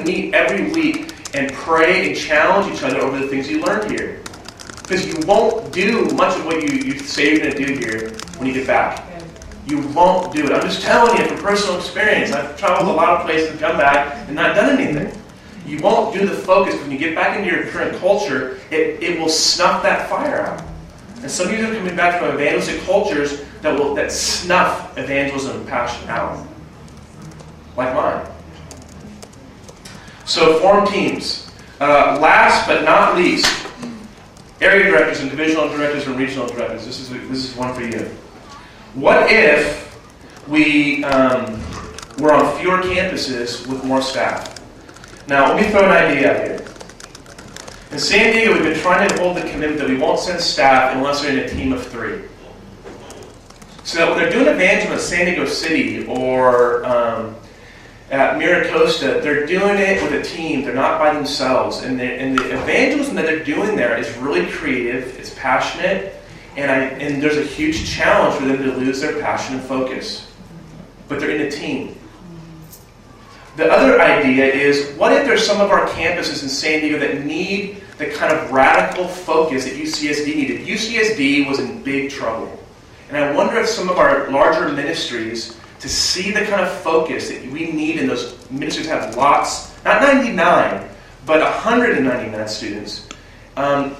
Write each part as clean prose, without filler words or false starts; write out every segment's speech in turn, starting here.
meet every week and pray and challenge each other over the things you learned here. Because you won't do much of what you say you're going to do here when you get back. You won't do it. I'm just telling you from personal experience. I've traveled a lot of places and come back and not done anything. You won't do the focus. When you get back into your current culture, it will snuff that fire out. And some of you are coming back from evangelistic cultures that snuff evangelism and passion out. Like mine. So form teams. Last but not least, area directors and divisional directors and regional directors. This is one for you. What if we were on fewer campuses with more staff? Now, let me throw an idea out here. In San Diego, we've been trying to hold the commitment that we won't send staff unless they're in a team of 3. So that when they're doing evangelism at San Diego City or at Miracosta, they're doing it with a team. They're not by themselves. And the evangelism that they're doing there is really creative. It's passionate. And there's a huge challenge for them to lose their passion and focus. But they're in a team. The other idea is, what if there's some of our campuses in San Diego that need the kind of radical focus that UCSD needed? UCSD was in big trouble. And I wonder if some of our larger ministries, to see the kind of focus that we need in those ministries have lots, not 99, but 199 students,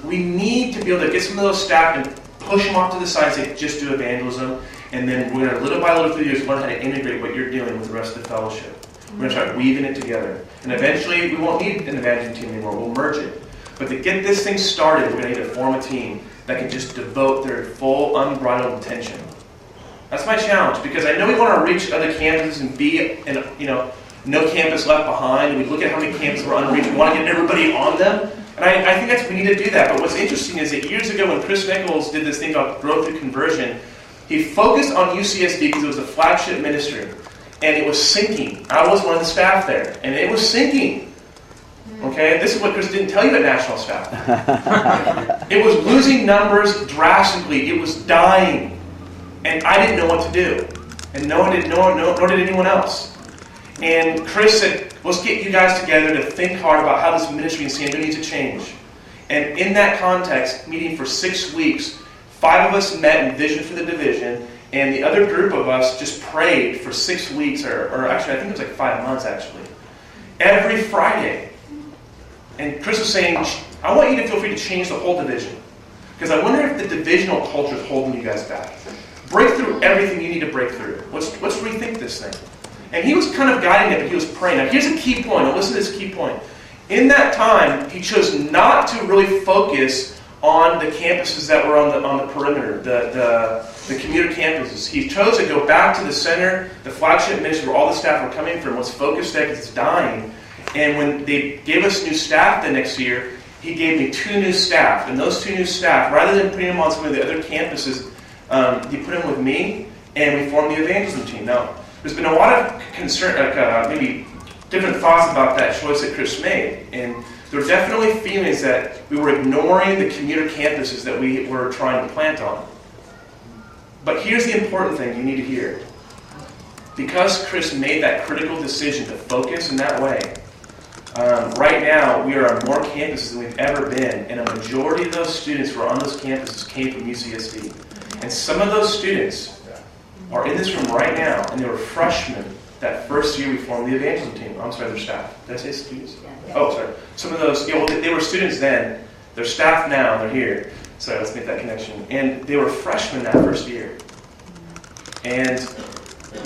we need to be able to get some of those staff and push them off to the side and say, just do evangelism, and then we're going to, little by little through the years, learn how to integrate what you're doing with the rest of the fellowship. We're going to start weaving it together. And eventually, we won't need an evangelism team anymore. We'll merge it. But to get this thing started, we're going to need to form a team that can just devote their full, unbridled attention. That's my challenge, because I know we want to reach other campuses and be, no campus left behind. We look at how many campuses we're unreached. We want to get everybody on them. And I think we need to do that. But what's interesting is that years ago when Chris Nichols did this thing called Growth Through Conversion, he focused on UCSD because it was a flagship ministry. And it was sinking. I was one of the staff there. And it was sinking. Okay? This is what Chris didn't tell you at national staff. It was losing numbers drastically. It was dying. And I didn't know what to do. And nor did anyone else. And Chris said, let's get you guys together to think hard about how this ministry in San Diego needs to change. And in that context, meeting for 6 weeks, 5 of us met and visioned for the division, and the other group of us just prayed for 6 weeks, or actually I think it was like 5 months actually, every Friday. And Chris was saying, I want you to feel free to change the whole division. Because I wonder if the divisional culture is holding you guys back. Break through everything you need to break through. Let's rethink this thing. And he was kind of guiding it, but he was praying. Now here's a key point. Now listen to this key point. In that time, he chose not to really focus on the campuses that were on the perimeter, the commuter campuses. He chose to go back to the center, the flagship ministry where all the staff were coming from. Let's focus there because it's dying. And when they gave us new staff the next year, he gave me 2 new staff. And those 2 new staff, rather than putting them on some of the other campuses, he put them with me, and we formed the evangelism team. Now, there's been a lot of concern, maybe different thoughts about that choice that Chris made. And there were definitely feelings that we were ignoring the commuter campuses that we were trying to plant on. But here's the important thing you need to hear. Because Chris made that critical decision to focus in that way, right now we are on more campuses than we've ever been, and a majority of those students who are on those campuses came from UCSD. And some of those students are in this room right now, and they were freshmen that first year we formed the evangelism team. I'm sorry, they're staff. Did I say students? Yeah. Oh, sorry. Some of those, they were students then. They're staff now, they're here. So let's make that connection. And they were freshmen that first year. And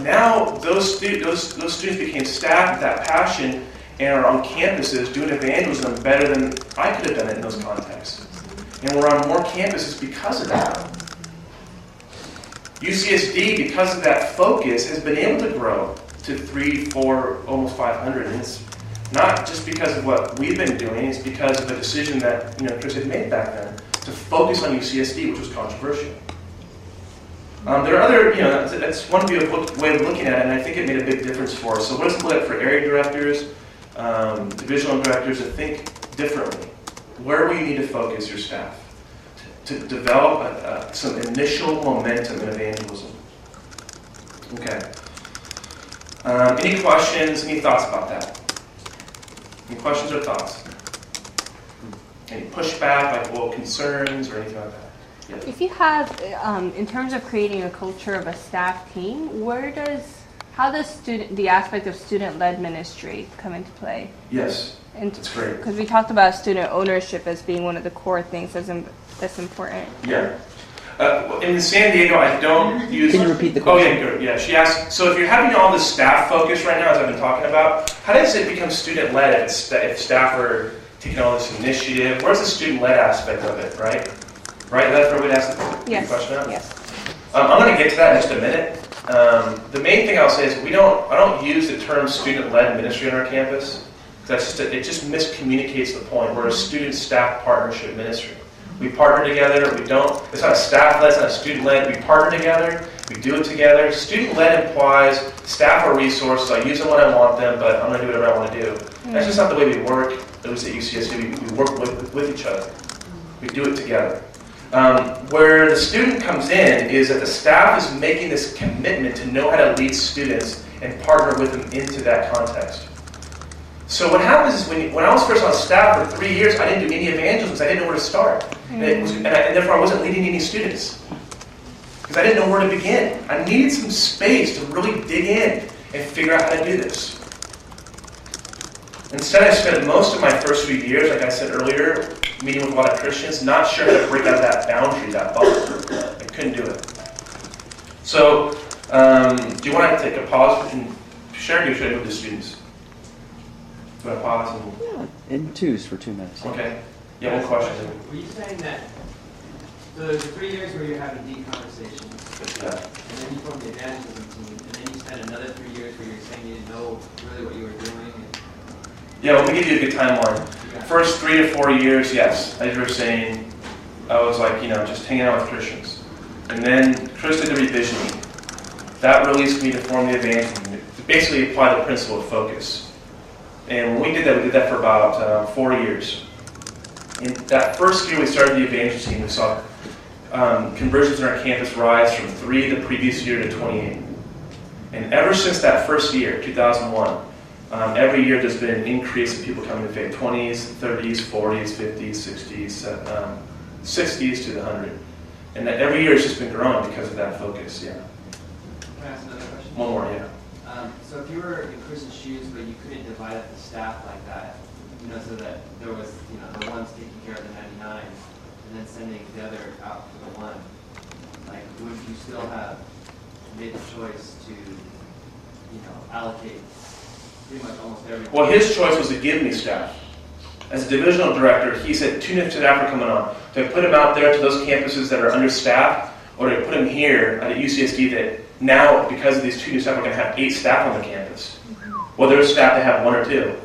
now those students became staff with that passion and are on campuses doing evangelism better than I could have done it in those contexts. And we're on more campuses because of that. UCSD, because of that focus, has been able to grow to 3, 4, almost 500. And it's not just because of what we've been doing, it's because of a decision that Chris had made back then to focus on UCSD, which was controversial. There are other, that's one way of looking at it, and I think it made a big difference for us. So what does it look like for area directors, divisional directors to think differently? Where will you need to focus your staff to develop some initial momentum in evangelism? Okay. Any questions, any thoughts about that? Any questions or thoughts? Any pushback, like, well, concerns or anything like that? Yes. If you have, in terms of creating a culture of a staff team, how does the aspect of student-led ministry come into play? Yes, that's great. Because we talked about student ownership as being one of the core things that's important. Yeah. In San Diego, I don't use... Can you repeat the question? Oh, yeah, good. Yeah, she asked, so if you're having all this staff focus right now, as I've been talking about, how does it become student-led if staff are taking all this initiative? Where's the student-led aspect of it, right? Right, that's where we'd ask the question of? Yes. I'm going to get to that in just a minute. The main thing I'll say is I don't use the term student-led ministry on our campus. It just miscommunicates the point. We're a student-staff partnership ministry. We partner together. It's not a staff-led, it's not a student-led. We partner together. We do it together. Student-led implies staff are resources. I use them when I want them, but I'm going to do whatever I want to do. That's just not the way we work. At least at UCSD, we work with each other. We do it together. Where the student comes in is that the staff is making this commitment to know how to lead students and partner with them into that context. So what happens is when I was first on staff for 3 years, I didn't do any evangelism because I didn't know where to start. And therefore I wasn't leading any students because I didn't know where to begin. I needed some space to really dig in and figure out how to do this. Instead, I spent most of my first few years, like I said earlier, meeting with a lot of Christians, not sure how to break out of that boundary, that bubble. I couldn't do it. So, do you want to take a pause and share, or should I move to students? Do you want to pause? Yeah, in twos for 2 minutes. Okay. Yeah, one question. Were you saying that the 3 years where you're having deep conversations, Yeah. and then you formed the evangelism team, and then you spent another 3 years where you're saying you didn't know really what you were doing? Yeah, let me give you a good timeline. First 3 to 4 years, yes, as you were saying, I was like, just hanging out with Christians. And then Chris did the revisioning. That released me to form the evangelism, to basically apply the principle of focus. And when we did that for about 4 years. In that first year we started the evangelism team, we saw conversions on our campus rise from 3 the previous year to 28. And ever since that first year, 2001, every year there's been an increase of people coming to faith, 20s, 30s, 40s, 50s, 60s, 60s to the 100. And that every year it's just been growing because of that focus, yeah. Can I ask another question? One more, yeah. So if you were in Chris's shoes, but you couldn't divide up the staff like that, so that there was, the ones taking care of the 99, and then sending the other out for the one, like, would you still have made the choice to, allocate pretty much almost everything? Well, his choice was to give me staff. As a divisional director, he said 2 new staff are coming on. Do I put him out there to those campuses that are understaffed, or do I put him here at UCSD that now, because of these 2 new staff, we're going to have 8 staff on the campus? Well, there's staff that have 1 or 2.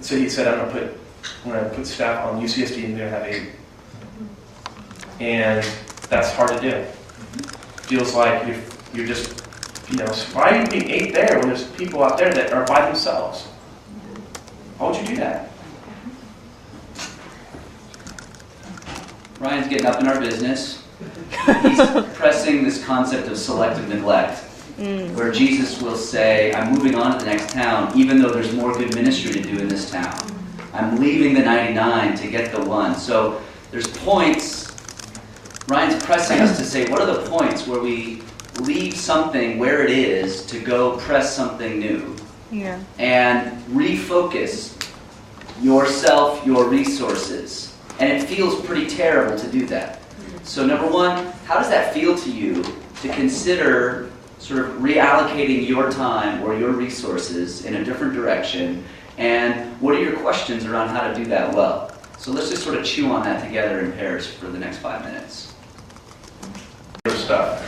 So he said, I'm going to put staff on UCSD and they're going to have 8. And that's hard to do. Feels like you're just, why are you being 8 there when there's people out there that are by themselves? Why would you do that? Ryan's getting up in our business. He's pressing this concept of selective neglect, where Jesus will say, I'm moving on to the next town, even though there's more good ministry to do in this town. I'm leaving the 99 to get the 1. So there's points. Ryan's pressing us to say, what are the points where we leave something where it is to go press something new? Yeah. And refocus yourself, your resources. And it feels pretty terrible to do that. So number one, how does that feel to you to consider sort of reallocating your time or your resources in a different direction? And what are your questions around how to do that well? So let's just sort of chew on that together in pairs for the next 5 minutes. Stuff.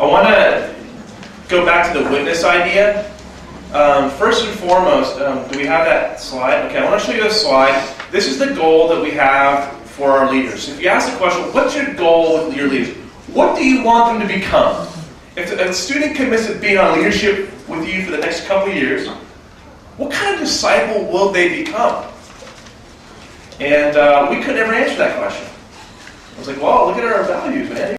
I want to go back to the witness idea. First and foremost, do we have that slide? Okay, I want to show you a slide. This is the goal that we have for our leaders. If you ask the question, what's your goal with your leaders? What do you want them to become? If a student commits to being on leadership with you for the next couple of years, what kind of disciple will they become? And we could never answer that question. I was like, well, look at our values, man.